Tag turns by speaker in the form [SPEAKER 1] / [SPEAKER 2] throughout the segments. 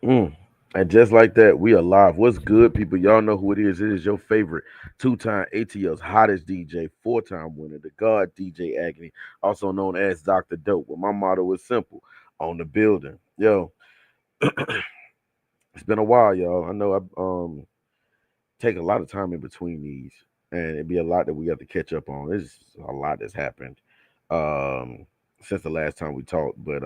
[SPEAKER 1] Mm. And just like that, we are live. What's good, people? Y'all know who it is. It is your favorite two-time ATL's hottest DJ, four-time winner, the God DJ Agony, also known as Dr. Dope. Well, my motto is simple: on the building. Yo, it's been a while, y'all. I know I take a lot of time in between these, and it'd be a lot that we have to catch up on. There's a lot that's happened um since the last time we talked, but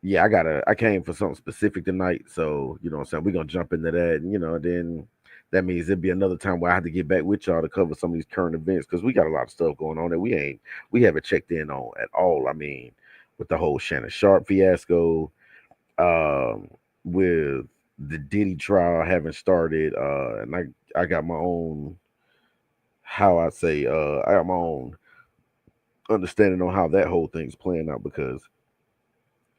[SPEAKER 1] yeah, I came for something specific tonight, so you know what I'm saying, we're gonna jump into that, and then that means it'd be another time where I have to get back with y'all to cover some of these current events because we got a lot of stuff going on that we haven't checked in on at all. I mean, with the whole Shannon Sharp fiasco, um, with the Diddy trial having started, and I got my own, how I say, I got my own understanding on how that whole thing's playing out because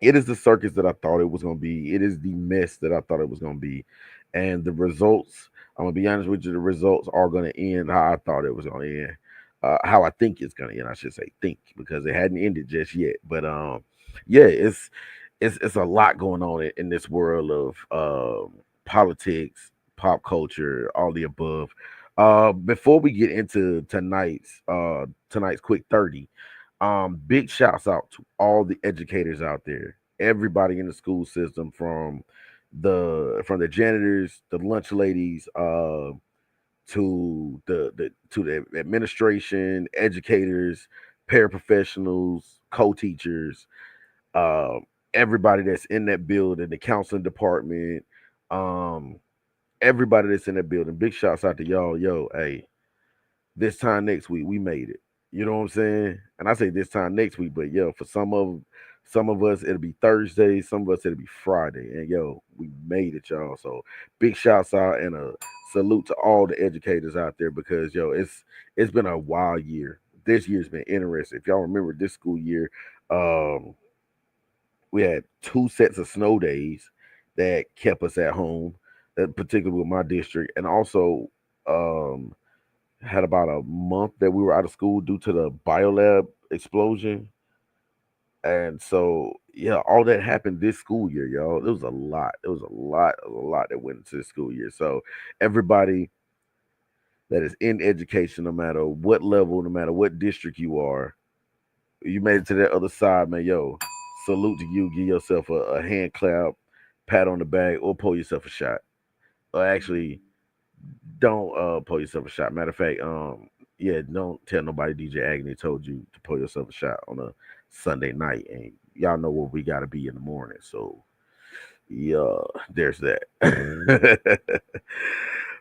[SPEAKER 1] it is the circus that I thought it was going to be. It is the mess that I thought it was going to be. And the results, I'm going to be honest with you, the results are going to end how I thought it was going to end. How I think it's going to end, I should say, think, because it hadn't ended just yet. But yeah, it's a lot going on in this world of politics, pop culture, all the above. Before we get into tonight's quick 30, big shouts out to all the educators out there, everybody in the school system, from the janitors, the lunch ladies, to the administration, educators, paraprofessionals, co-teachers, um, everybody that's in that building, the counseling department, um, everybody that's in that building. Big shouts out to y'all. Yo, hey, this time next week we made it. You know what I'm saying? And I say this time next week, but yo, for some of us it'll be Thursday, some of us it'll be Friday. And yo, we made it, y'all. So big shouts out and a salute to all the educators out there because yo, it's been a wild year. This year's been interesting. If y'all remember this school year, um, we had two sets of snow days that kept us at home, particularly with my district, and also um had about a month that we were out of school due to the biolab explosion. And so, yeah, all that happened this school year, y'all. It was a lot. It was a lot that went into the school year. So, everybody that is in education, no matter what level, no matter what district you are, you made it to that other side, man. Yo, salute to you. Give yourself a hand clap, pat on the back, or pull yourself a shot. Or actually, don't pull yourself a shot. Matter of fact, yeah, don't tell nobody DJ Agony told you to pull yourself a shot on a Sunday night, and y'all know where we gotta be in the morning. So yeah, there's that.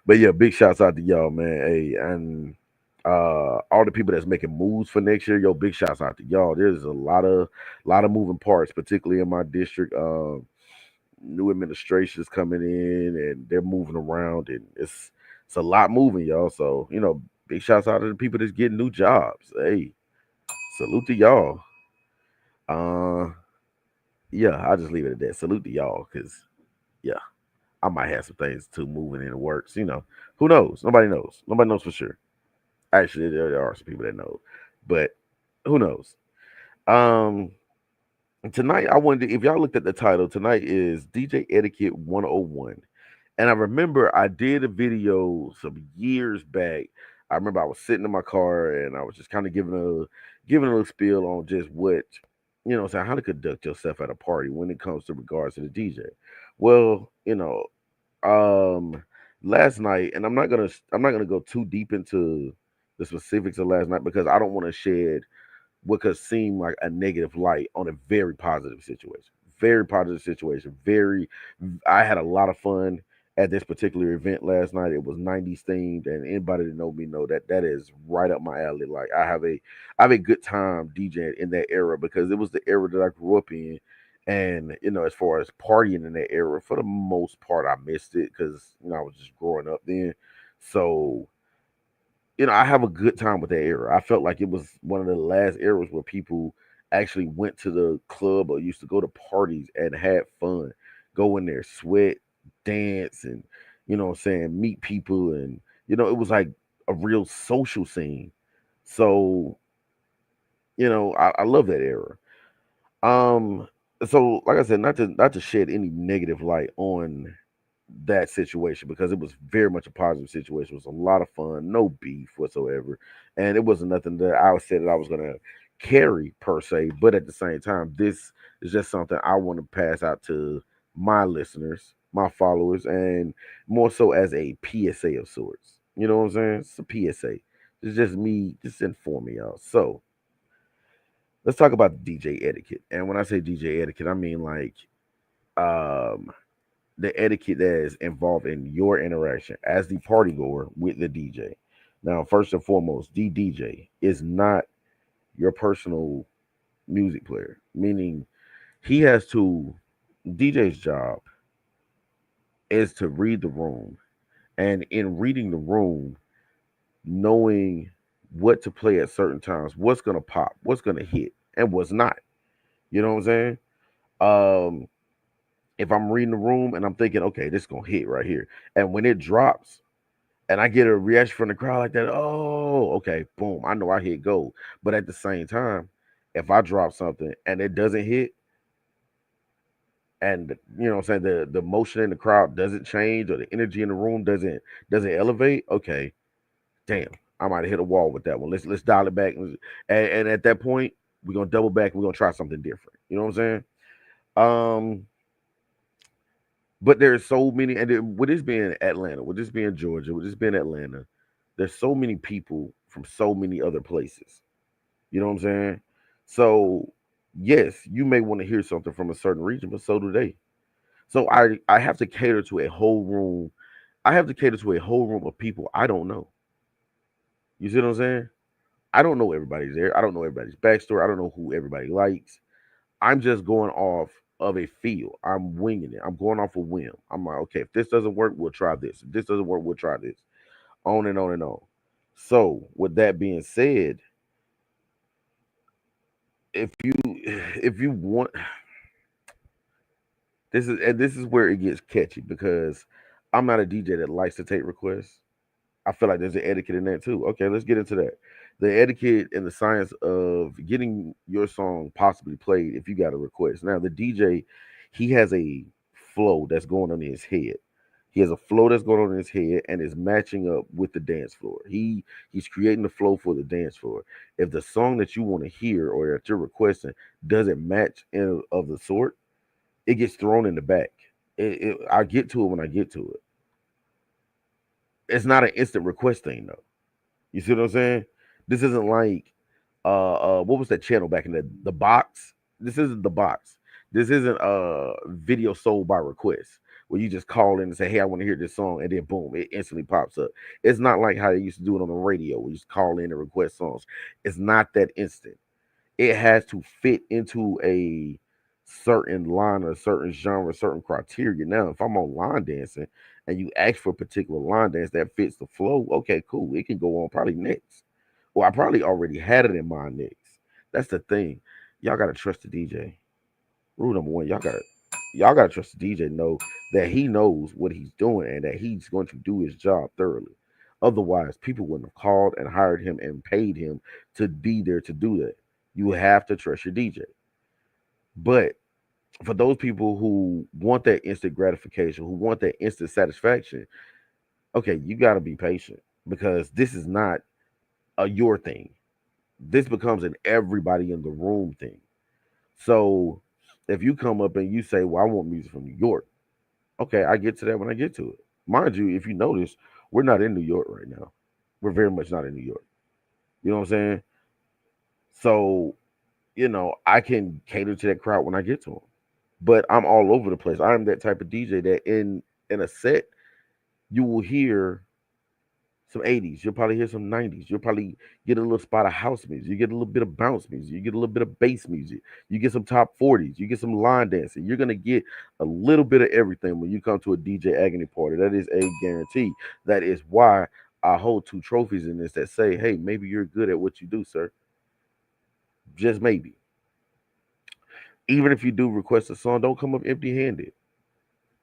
[SPEAKER 1] But yeah, big shouts out to y'all, man. Hey, and all the people that's making moves for next year, yo, big shouts out to y'all. There's a lot of moving parts, particularly in my district. New administrations coming in and they're moving around, and it's a lot moving, y'all. So big shouts out to the people that's getting new jobs. Hey, salute to y'all. Uh, yeah, I'll just leave it at that. Salute to y'all, cause yeah, I might have some things too moving in the works. Who knows? Nobody knows. Nobody knows for sure. Actually, there are some people that know, but who knows? Um, Tonight I wanted to, if y'all looked at the title, tonight is DJ Etiquette 101. And I remember I did a video some years back. I remember I was sitting in my car and I was just kind of giving a little spiel on just what, saying how to conduct yourself at a party when it comes to regards to the DJ. Well, um last night, and I'm not gonna go too deep into the specifics of last night because I don't want to shed what could seem like a negative light on a very positive situation. Very positive situation. I had a lot of fun at this particular event last night. It was 90s themed, and anybody that know me know that that is right up my alley. Like I have a good time DJing in that era because it was the era that I grew up in. And as far as partying in that era, for the most part, I missed it because I was just growing up then. So I have a good time with that era. I felt like it was one of the last eras where people actually went to the club or used to go to parties and had fun, go in there, sweat, dance, and what I'm saying, meet people, and it was like a real social scene. So I love that era. Um, So like I said, not to shed any negative light on that situation because it was very much a positive situation. It was a lot of fun, no beef whatsoever, and it wasn't nothing that I said that I was gonna carry per se. But at the same time, this is just something I want to pass out to my listeners, my followers, and more so as a PSA of sorts. You know what I'm saying? It's a PSA. It's just me, just informing y'all. So let's talk about DJ etiquette. And when I say DJ etiquette, I mean like um the etiquette that is involved in your interaction as the party goer with the DJ. Now, first and foremost, the DJ is not your personal music player, meaning he has to, DJ's job is to read the room. And in reading the room, knowing what to play at certain times, what's going to pop, what's going to hit, and what's not. You know what I'm saying? Um, if I'm reading the room and I'm thinking, okay, this is going to hit right here. And when it drops, and I get a reaction from the crowd like that, oh, okay, boom, I know I hit gold. But at the same time, if I drop something and it doesn't hit, and you know what I'm saying, the motion in the crowd doesn't change or the energy in the room doesn't elevate, okay, damn, I might have hit a wall with that one. Let's dial it back, and at that point, we're gonna double back. We're gonna try something different. You know what I'm saying? Um, but there's so many, and with this being Atlanta, with this being Georgia, with this being Atlanta, there's so many people from so many other places. You know what I'm saying? So yes, you may want to hear something from a certain region, but so do they. So I have to cater to a whole room. I have to cater to a whole room of people I don't know. You see what I'm saying? I don't know everybody's there. I don't know everybody's backstory. I don't know who everybody likes. I'm just going off of a feel. I'm winging it. I'm going off a whim. I'm like, okay, if this doesn't work, we'll try this. If this doesn't work, we'll try this. On and on and on. So, with that being said, if you want, this is where it gets catchy because I'm not a DJ that likes to take requests. I feel like there's an etiquette in that too. Okay, let's get into that. The etiquette and the science of getting your song possibly played if you got a request. Now, the DJ, he has a flow that's going on in his head. He has a flow that's going on in his head and is matching up with the dance floor. He's creating the flow for the dance floor. If the song that you want to hear or that you're requesting doesn't match in of the sort, it gets thrown in the back. I get to it when I get to it. It's not an instant request thing though. You see what I'm saying? This isn't like what was that channel back in the box? This isn't the box. This isn't video sold by request where you just call in and say, "Hey, I want to hear this song," and then boom, it instantly pops up. It's not like how they used to do it on the radio where you just call in and request songs. It's not that instant. It has to fit into a certain line, a certain genre, certain criteria. Now, if I'm on line dancing and you ask for a particular line dance that fits the flow, okay, cool. It can go on probably next. Or I probably already had it in mind next. That's the thing. Y'all gotta trust the DJ. Rule number one, y'all gotta trust the DJ, know that he knows what he's doing and that he's going to do his job thoroughly. Otherwise, people wouldn't have called and hired him and paid him to be there to do that. You have to trust your DJ. But for those people who want that instant gratification, who want that instant satisfaction, okay, you got to be patient because this is not a your thing. This becomes an everybody in the room thing. So if you come up and you say, "Well, I want music from New York," okay, I get to that when I get to it. Mind you, if you notice, we're not in New York right now. We're very much not in New York. You know what I'm saying? So I can cater to that crowd when I get to them. But I'm all over the place. I'm that type of DJ that in a set you will hear some 80s, you'll probably hear some 90s, you'll probably get a little spot of house music, you get a little bit of bounce music, you get a little bit of bass music, you get some top 40s, you get some line dancing. You're gonna get a little bit of everything when you come to a DJ agony party. That is a guarantee. That is why I hold two trophies in this that say, hey, maybe you're good at what you do, sir. Just maybe. Even if you do request a song, don't come up empty handed.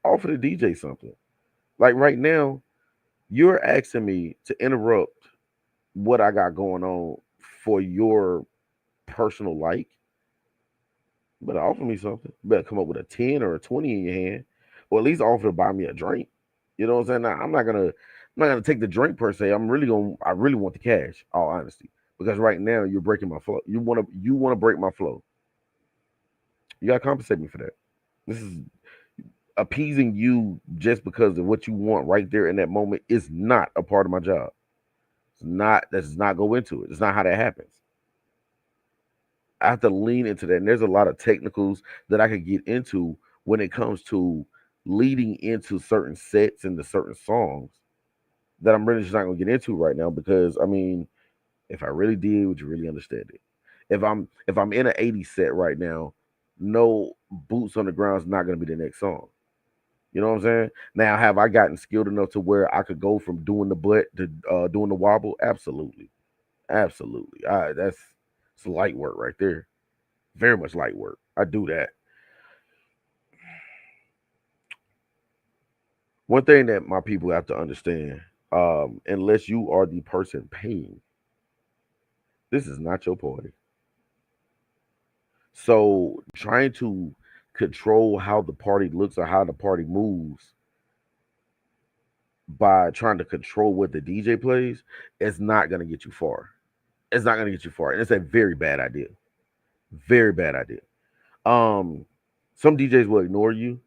[SPEAKER 1] Offer the DJ something. Like right now, you're asking me to interrupt what I got going on for your personal like. You better offer me something. You better come up with a 10 or a 20 in your hand. Or at least offer to buy me a drink. You know what I'm saying? Now, I'm not gonna take the drink per se. I really want the cash, all honesty. Because right now you're breaking my flow. You wanna break my flow. You gotta compensate me for that. This is appeasing you just because of what you want right there in that moment is not a part of my job. It's not that does not go into it. It's not how that happens. I have to lean into that. And there's a lot of technicals that I could get into when it comes to leading into certain sets and the certain songs that I'm really just not gonna get into right now because I mean, if I really did, would you really understand it? If I'm in an 80s set right now, no boots on the ground is not gonna be the next song. You know what I'm saying? Now, have I gotten skilled enough to where I could go from doing the butt to doing the wobble? Absolutely, absolutely. That's it's light work right there. Very much light work. I do that. One thing that my people have to understand, unless you are the person paying, this is not your party. So trying to control how the party looks or how the party moves by trying to control what the DJ plays is not gonna get you far. It's not gonna get you far. And it's a very bad idea. Very bad idea. Um, some DJs will ignore you.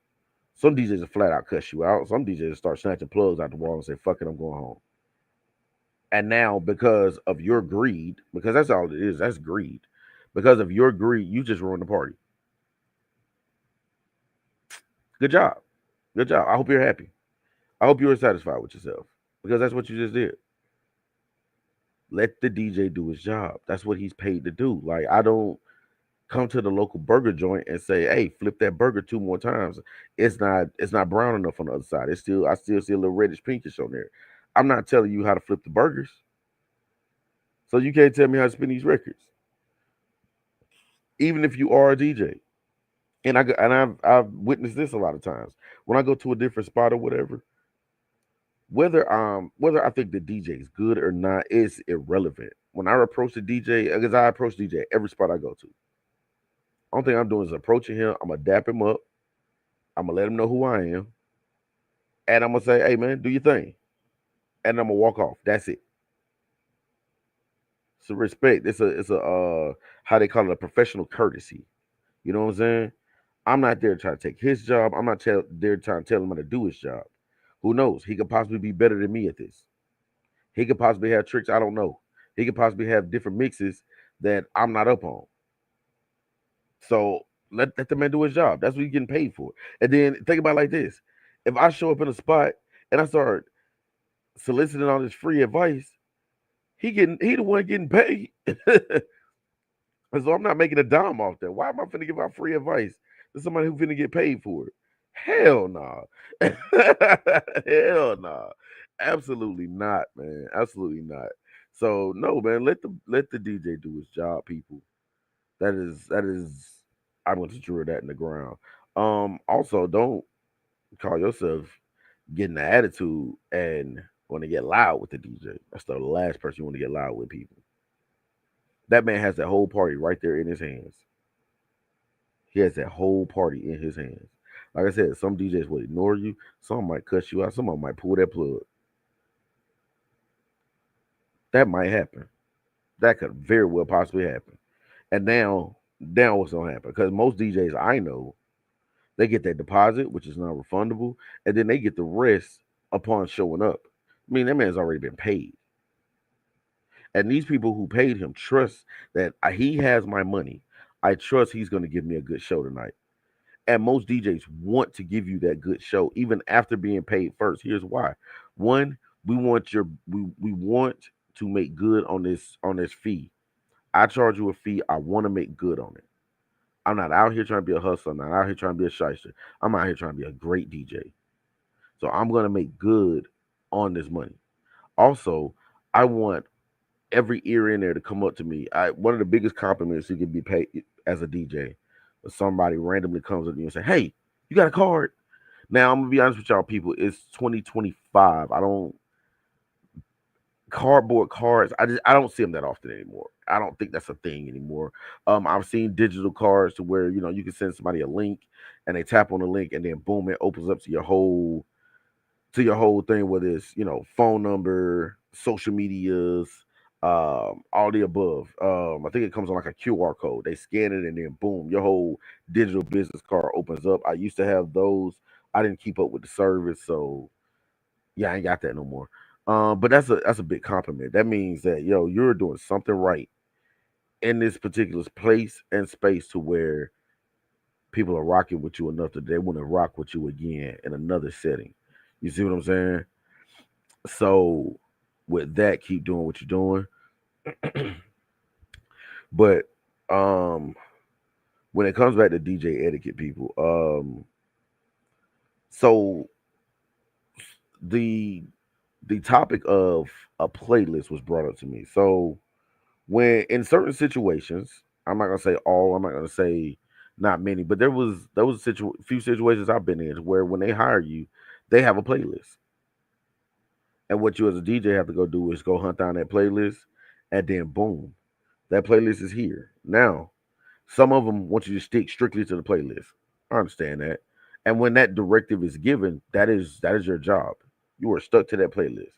[SPEAKER 1] Some DJs will flat out cuss you out. Some DJs start snatching plugs out the wall and say, fuck it, I'm going home. And now, because of your greed, because that's all it is, that's greed. Because of your greed, you just ruined the party. Good job. Good job. I hope you're happy. I hope you were satisfied with yourself because that's what you just did. Let the DJ do his job. That's what he's paid to do. Like, I don't come to the local burger joint and say, "Hey, flip that burger two more times." It's not brown enough on the other side. I still see a little reddish pinkish on there. I'm not telling you how to flip the burgers, so you can't tell me how to spin these records, even if you are a DJ. And I've witnessed this a lot of times when I go to a different spot or whatever. Whether I think the DJ is good or not is irrelevant. When I approach the DJ, because I approach DJ every spot I go to. Only thing I'm doing is approaching him. I'm gonna dap him up. I'm gonna let him know who I am, and I'm gonna say, "Hey, man, do your thing," and I'm gonna walk off. That's it. So respect. It's a how they call it, a professional courtesy. You know what I'm saying? I'm not there trying to take his job. I'm not there trying to tell him how to do his job. Who knows? He could possibly be better than me at this. He could possibly have tricks I don't know. He could possibly have different mixes that I'm not up on. So let the man do his job. That's what he's getting paid for. And then think about it like this: if I show up in a spot and I start soliciting all this free advice, he the one getting paid. So I'm not making a dime off that. Why am I finna give out free advice to somebody who finna get paid for it? Hell no. Hell no. Absolutely not, man. Absolutely not. So no, man. Let the DJ do his job, people. That is. I'm going to drill that in the ground. Also, don't call yourself getting the attitude and want to get loud with the DJ. That's the last person you want to get loud with, people. That man has that whole party right there in his hands. He has that whole party in his hands. Like I said, some DJs will ignore you. Some might cuss you out. Some of them might pull that plug. That might happen. That could very well possibly happen. And now what's gonna happen? Because most DJs I know, they get that deposit, which is not refundable, and then they get the rest upon showing up. I mean, that man's already been paid. And these people who paid him trust that he has my money. I trust he's going to give me a good show tonight. And most DJs want to give you that good show even after being paid first. Here's why. One, we want to make good on this fee. I charge you a fee. I want to make good on it. I'm not out here trying to be a hustler. I'm not out here trying to be a shyster. I'm out here trying to be a great DJ. So I'm gonna make good on this money. Also, I want every ear in there to come up to me. One of the biggest compliments you can be paid as a DJ, when somebody randomly comes up to you and say, "Hey, you got a card?" Now I'm gonna be honest with y'all, people. It's 2025. I don't cardboard cards. I don't see them that often anymore. I don't think that's a thing anymore. I've seen digital cards to where you can send somebody a link and they tap on the link and then boom, it opens up to your whole thing, whether it's phone number, social medias, all the above. I think it comes on like a QR code. They scan it and then boom, your whole digital business card opens up. I used to have those. I didn't keep up with the service, so yeah, I ain't got that no more. But that's a big compliment. That means that you're doing something right in this particular place and space to where people are rocking with you enough that they want to rock with you again in another setting. You see what I'm saying? So with that, keep doing what you're doing. But um when it comes back to DJ etiquette, people, so the the topic of a playlist was brought up to me. So when in certain situations, I'm not gonna say all, I'm not gonna say not many, but there was few situations I've been in where when they hire you, they have a playlist, and what you as a DJ have to go do is go hunt down that playlist, and then boom, that playlist is here now. Some of them want you to stick strictly to the playlist. I understand that, and when that directive is given, that is your job. You are stuck to that playlist.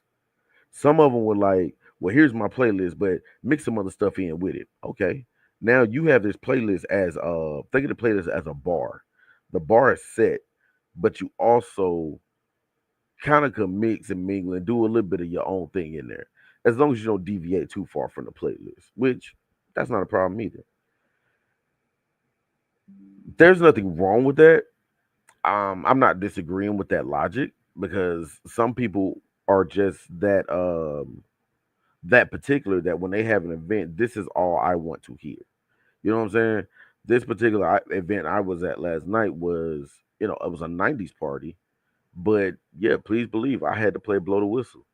[SPEAKER 1] Some of them were like, well, here's my playlist, but mix some other stuff in with it. Okay. Now you have this playlist as think of the playlist as a bar. The bar is set, but you also kind of can mix and mingle and do a little bit of your own thing in there. As long as you don't deviate too far from the playlist, which that's not a problem either. There's nothing wrong with that. I'm not disagreeing with that logic because some people are just that particular that when they have an event, this is all I want to hear. You know what I'm saying? This particular event I was at last night was, it was a 90s party, but yeah, please believe I had to play Blow the Whistle.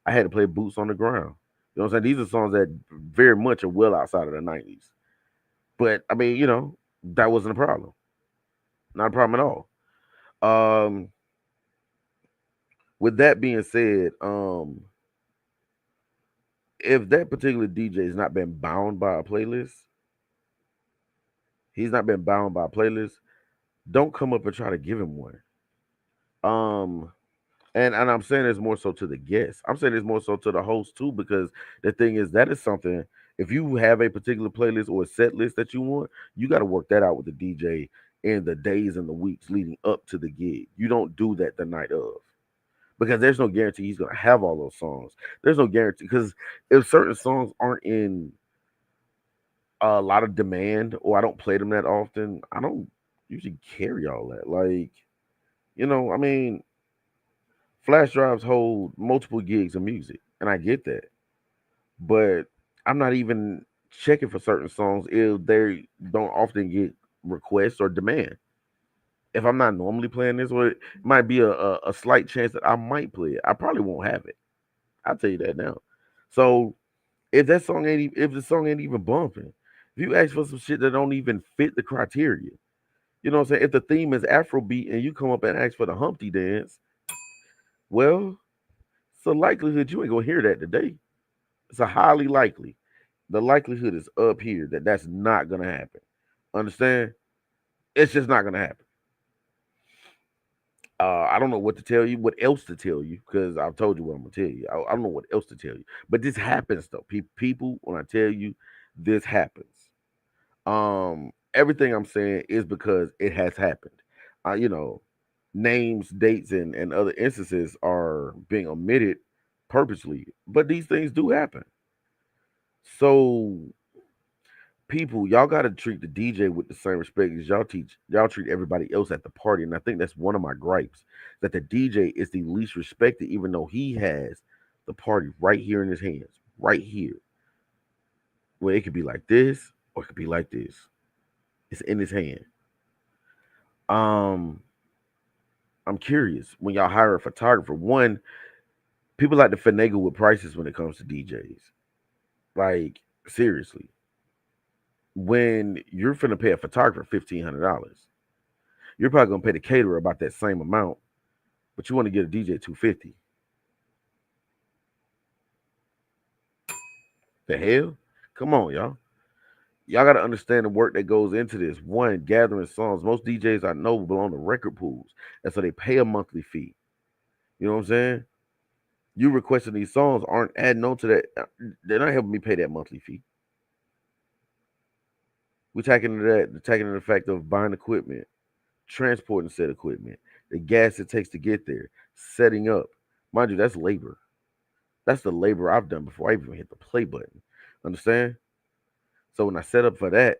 [SPEAKER 1] I had to play Boots on the Ground. You know what I'm saying? These are songs that very much are well outside of the 90s. But I mean, that wasn't a problem. Not a problem at all. Um, with that being said, if that particular DJ has not been bound by a playlist, he's not been bound by a playlist, don't come up and try to give him one. Um, and I'm saying it's more so to the guests. I'm saying it's more so to the host too, because the thing is that is something. If you have a particular playlist or a set list that you want, you got to work that out with the DJ in the days and the weeks leading up to the gig. You don't do that the night of because there's no guarantee he's gonna have all those songs. There's no guarantee because if certain songs aren't in a lot of demand or I don't play them that often, I don't usually carry all that. Like, I mean, flash drives hold multiple gigs of music, and I get that. But I'm not even checking for certain songs if they don't often get requests or demand. If I'm not normally playing this, or it might be a slight chance that I might play it. I probably won't have it. I'll tell you that now. So if the song ain't even bumping, if you ask for some shit that don't even fit the criteria, you know what I'm saying? If the theme is Afrobeat and you come up and ask for the Humpty dance, well, it's a likelihood you ain't gonna hear that today. It's a highly likely. The likelihood is up here that that's not gonna happen. Understand? It's just not gonna happen. I don't know what to tell you, what else to tell you, because I've told you what I'm gonna tell you. I don't know what else to tell you, but this happens though. People, when I tell you, this happens. Everything I'm saying is because it has happened. You know, names, dates, and other instances are being omitted purposely, but these things do happen. So people, y'all got to treat the DJ with the same respect as y'all treat everybody else at the party. And I think that's one of my gripes that the DJ is the least respected, even though he has the party right here in his hands, right here. Where it could be like this or it could be like this. It's in his hand. Um, I'm curious when y'all hire a photographer. One, people like to finagle with prices when it comes to DJs. Like seriously, when you're finna pay a photographer $1,500, you're probably gonna pay the caterer about that same amount, but you want to get a DJ 250. The hell? Come on, y'all. Y'all got to understand the work that goes into this. One, gathering songs. Most DJs I know belong to record pools, and so they pay a monthly fee. You know what I'm saying? You requesting these songs aren't adding on to that. They're not helping me pay that monthly fee. We're taking into that, taking into the fact of buying equipment, transporting said equipment, the gas it takes to get there, setting up. Mind you, that's labor. That's the labor I've done before I even hit the play button. Understand? So when I set up for that,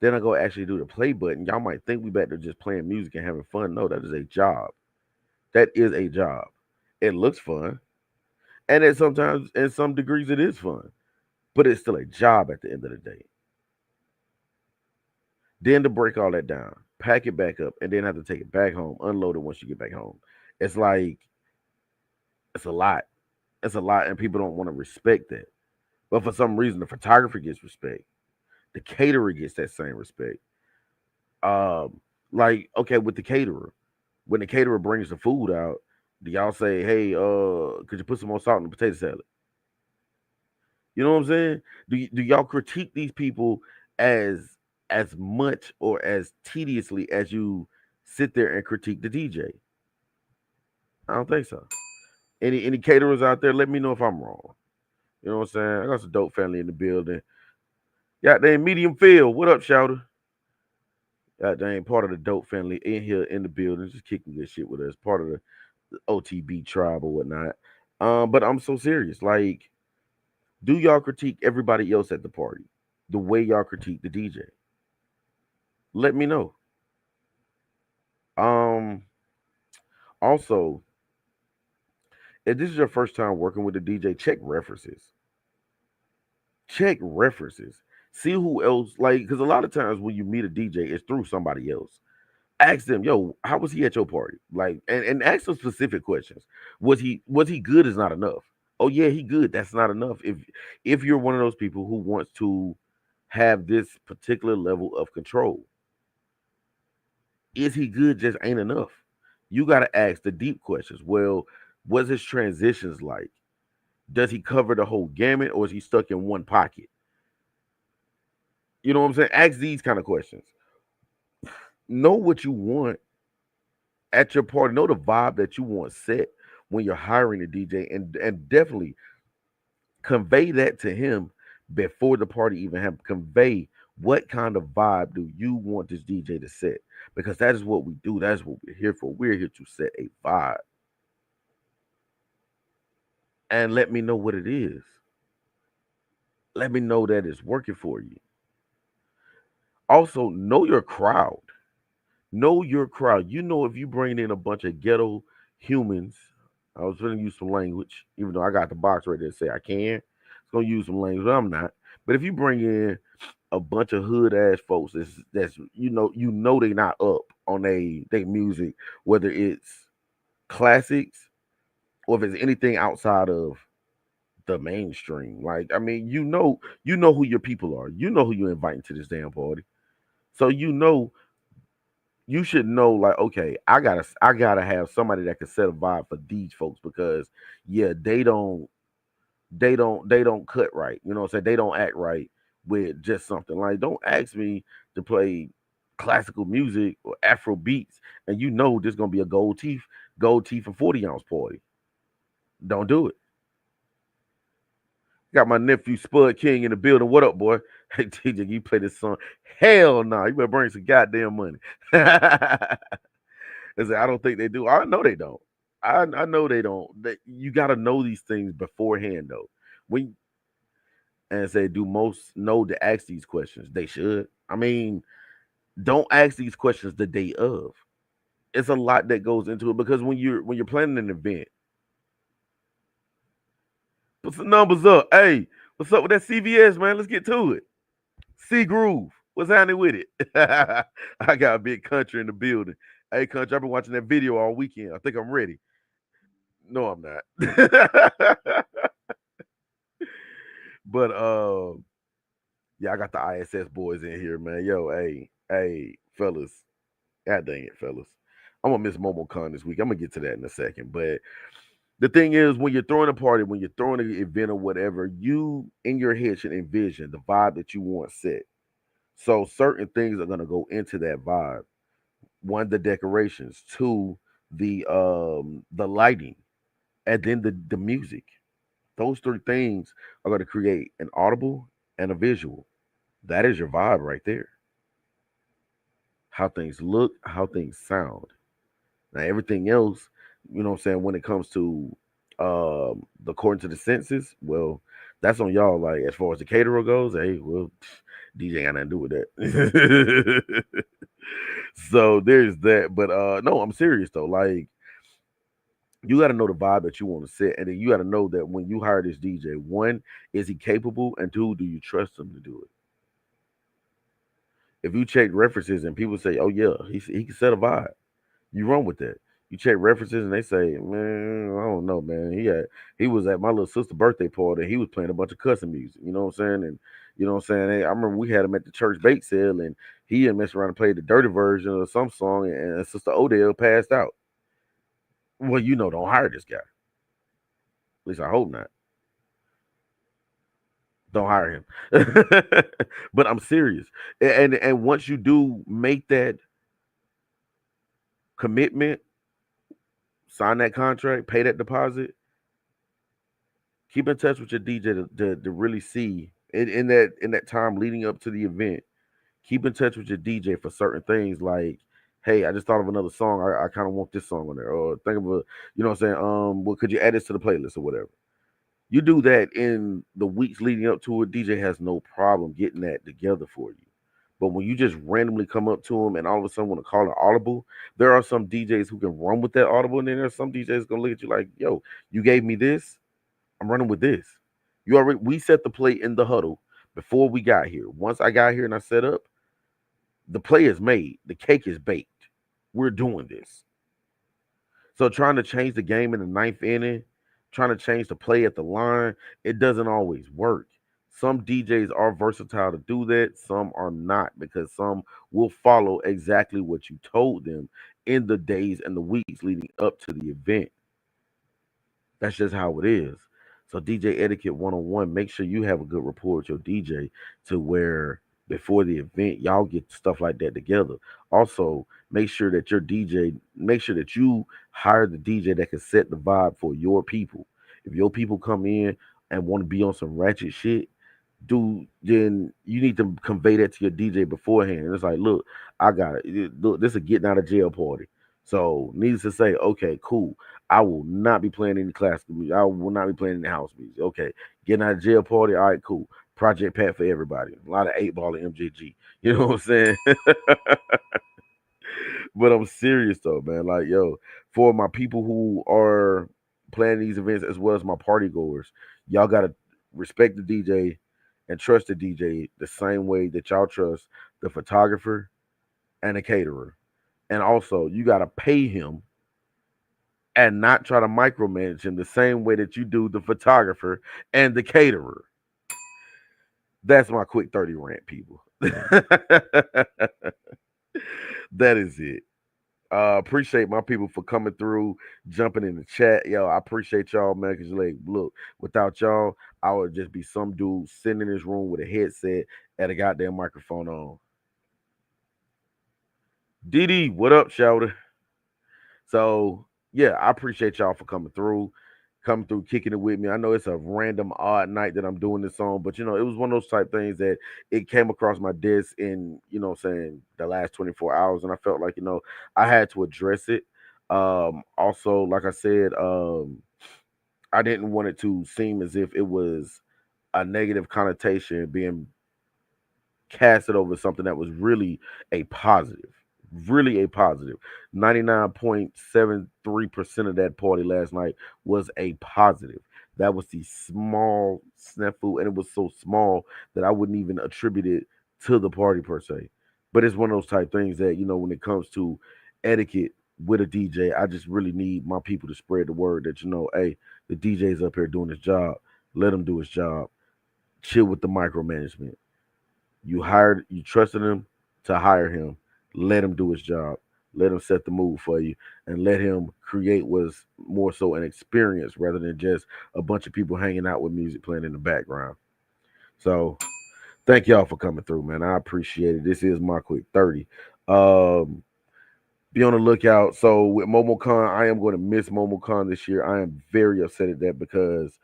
[SPEAKER 1] then I go actually do the play button. Y'all might think we back to just playing music and having fun. No, that is a job. That is a job. It looks fun, and it sometimes, in some degrees, it is fun, but it's still a job at the end of the day. Then to break all that down, pack it back up, and then have to take it back home, unload it once you get back home. It's like it's a lot. It's a lot, and people don't want to respect that. But for some reason, the photographer gets respect. The caterer gets that same respect. Like okay, with the caterer, when the caterer brings the food out, do y'all say, "Hey, could you put some more salt in the potato salad?" You know what I'm saying? Do y'all critique these people as as much or as tediously as you sit there and critique the DJ? I don't think so. Any caterers out there, let me know if I'm wrong. You know what I'm saying? I got some dope family in the building. God dang, medium field. What up, Shouter? God dang, part of the dope family in here in the building, just kicking good shit with us. Part of the OTB tribe or whatnot. But I'm so serious. Like, do y'all critique everybody else at the party the way y'all critique the DJ? Let me know. Um, Also, if this is your first time working with a DJ, check references. Check references. See who else like because a lot of times when you meet a DJ, it's through somebody else. Ask them, yo, how was he at your party? Like, and ask them specific questions. Was he good is not enough. Oh yeah, he good. That's not enough. If you're one of those people who wants to have this particular level of control, is he good just ain't enough. You gotta ask the deep questions. Well, what's his transitions like? Does he cover the whole gamut or is he stuck in one pocket? You know what I'm saying? Ask these kind of questions. Know what you want at your party. Know the vibe that you want set when you're hiring a DJ, and definitely convey that to him before the party even happens. Convey what kind of vibe do you want this DJ to set? Because that is what we do. That's what we're here for. We're here to set a vibe. And let me know what it is. Let me know that it's working for you. Also, know your crowd. Know your crowd. You know if you bring in a bunch of ghetto humans, I was going to use some language, even though I got the box right there to say I can. It's gonna use some language, but I'm not. But if you bring in a bunch of hood ass folks, that's you know they not up on they music, whether it's classics or if it's anything outside of the mainstream. Like I mean, you know who your people are. You know who you're inviting to this damn party. So you should know like okay I gotta have somebody that can set a vibe for these folks because yeah they don't cut right, you know what I'm saying, they don't act right with just something like don't ask me to play classical music or afro beats and you know there's gonna be a gold teeth and 40 ounce party. Don't do it. Got my nephew Spud King in the building. What up, boy? Hey TJ, you play this song? Hell no, you better bring some goddamn money. I said, I don't think they do. I know they don't. I know they don't. You got to know these things beforehand, though. When and say, do most know to ask these questions? They should. I mean, don't ask these questions the day of. It's a lot that goes into it because when you're planning an event, put some numbers up. Hey, what's up with that CVS, man? Let's get to it. C Groove, what's happening with it? I got a big country in the building. Hey, country, I've been watching that video all weekend. I think I'm ready. No, I'm not. But yeah, I got the ISS boys in here, man. Yo, hey, fellas. God dang it, fellas. I'm gonna miss MomoCon this week. I'm gonna get to that in a second. But The thing is, when you're throwing a party, when you're throwing an event or whatever, you in your head should envision the vibe that you want set. So certain things are gonna go into that vibe. One, the decorations. Two, the lighting, and then the music. Those three things are gonna create an audible and a visual. That is your vibe right there. How things look, how things sound. Now everything else, you know what I'm saying, when it comes to the according to the senses, well, that's on y'all. Like as far as the caterer goes, hey, well, DJ got nothing to do with that. So there's that. But no, I'm serious though. Like you gotta know the vibe that you want to set, and then you gotta know that when you hire this DJ, one, is he capable? And two, do you trust him to do it? If you check references and people say, "Oh yeah, he can set a vibe," you run with that. You check references and they say, "Man, I don't know, man. He was at my little sister's birthday party. And he was playing a bunch of cussing music. You know what I'm saying? And you know what I'm saying? Hey, I remember we had him at the church bake sale, and he had messed around and played the dirty version of some song, and Sister Odell passed out. Well, don't hire this guy. At least I hope not. Don't hire him. But I'm serious. And once you do make that commitment, sign that contract, pay that deposit, keep in touch with your DJ to really see in that time leading up to the event. Keep in touch with your DJ for certain things like, hey, I just thought of another song. I kind of want this song on there, or think of a, you know what I'm saying? Well, could you add this to the playlist or whatever? You do that in the weeks leading up to it. DJ has no problem getting that together for you. But when you just randomly come up to him and all of a sudden want to call it audible, there are some DJs who can run with that audible, and then there's some DJs gonna look at you like, "Yo, you gave me this. I'm running with this. You already we set the play in the huddle before we got here. Once I got here and I set up, the play is made. The cake is baked. We're doing this. So trying to change the game in the ninth inning, trying to change the play at the line, it doesn't always work. Some DJs are versatile to do that, some are not because some will follow exactly what you told them in the days and the weeks leading up to the event. That's just how it is. So DJ etiquette 101, make sure you have a good rapport with your DJ to where before the event y'all get stuff like that together. Also, make sure that you hire the DJ that can set the vibe for your people. If your people come in and want to be on some ratchet shit, then you need to convey that to your DJ beforehand. And it's like, look, I got it. Look, this is a getting out of jail party. So, needless to say, okay, cool. I will not be playing any classical music. I will not be playing any house music. Okay, getting out of jail party. All right, cool. Project Pat for everybody. A lot of 8 ball and MJG. You know what I'm saying? But I'm serious though, man. Like, yo, for my people who are planning these events as well as my party goers, y'all gotta respect the DJ and trust the DJ the same way that y'all trust the photographer and the caterer. And also, you gotta pay him and not try to micromanage him the same way that you do the photographer and the caterer. That's my quick 30 rant, people. That is it. Appreciate my people for coming through, jumping in the chat. Yo, I appreciate y'all, man. Cause like, look, without y'all, I would just be some dude sitting in this room with a headset and a goddamn microphone on. Didi, what up, Shouter? So yeah, I appreciate y'all for coming through, kicking it with me. I know it's a random odd night that I'm doing this on, but it was one of those type things that it came across my desk in, what I'm saying, the last 24 hours, and I felt like, I had to address it. Also, like I said, I didn't want it to seem as if it was a negative connotation being cast it over something that was really a positive. Really a positive. 99.73% of that party last night was a positive. That was the small snafu, and it was so small that I wouldn't even attribute it to the party per se. But it's one of those type things that, when it comes to etiquette with a DJ, I just really need my people to spread the word that, hey, the DJ's up here doing his job. Let him do his job. Chill with the micromanagement. You trusted him to hire him. Let him do his job. Let him set the mood for you, and let him create what's more so an experience rather than just a bunch of people hanging out with music playing in the background. So thank y'all for coming through, man. I appreciate it. This is my quick 30. Um, be on the lookout. So with MomoCon, I am going to miss MomoCon this year. I am very upset at that because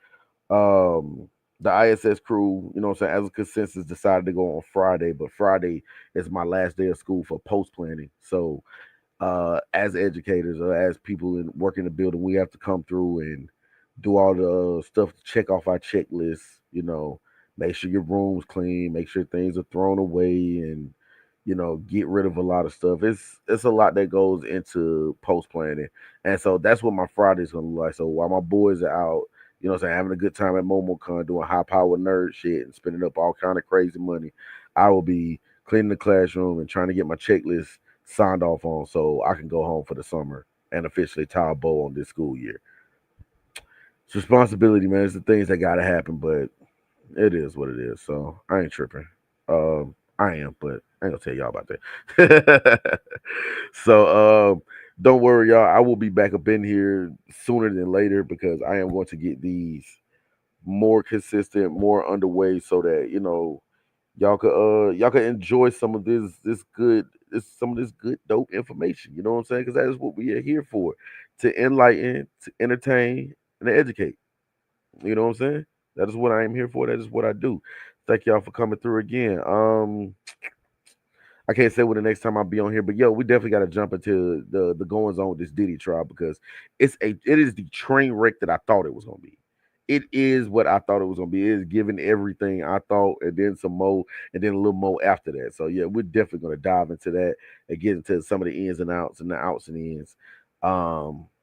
[SPEAKER 1] the ISS crew, you know what I'm saying, as a consensus decided to go on Friday, but Friday is my last day of school for post planning. So as educators or as people in working the building, we have to come through and do all the stuff to check off our checklist. Make sure your room's clean, make sure things are thrown away, and get rid of a lot of stuff. It's a lot that goes into post planning, and so that's what my Friday's gonna look like. So while my boys are out, what I'm saying, having a good time at MomoCon, doing high power nerd shit and spending up all kind of crazy money, I will be cleaning the classroom and trying to get my checklist signed off on so I can go home for the summer and officially tie a bow on this school year. It's responsibility, man. It's the things that gotta happen, but it is what it is. So I ain't tripping. I am, but I ain't gonna tell y'all about that. So don't worry, y'all. I will be back up in here sooner than later because I am going to get these more consistent, more underway so that y'all could enjoy some of some of this good dope information. You know what I'm saying? Because that is what we are here for, to enlighten, to entertain, and to educate. You know what I'm saying? That is what I am here for. That is what I do. Thank y'all for coming through again. I can't say when the next time I'll be on here, but yo, we definitely got to jump into the goings on with this Diddy trial because it is the train wreck that I thought it was gonna be. It is what I thought it was gonna be. It is giving everything I thought, and then some more, and then a little more after that. So yeah, we're definitely gonna dive into that and get into some of the ins and outs and the outs and ins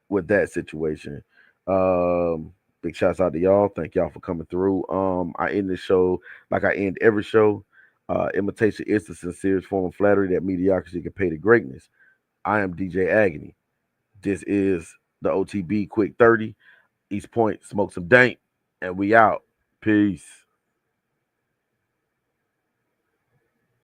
[SPEAKER 1] with that situation. Big shouts out to y'all. Thank y'all for coming through. I end the show like I end every show. Imitation is the sincerest form of flattery that mediocrity can pay to greatness. I am DJ Agony. This is the OTB Quick 30. East Point, smoke some dank, and we out. Peace.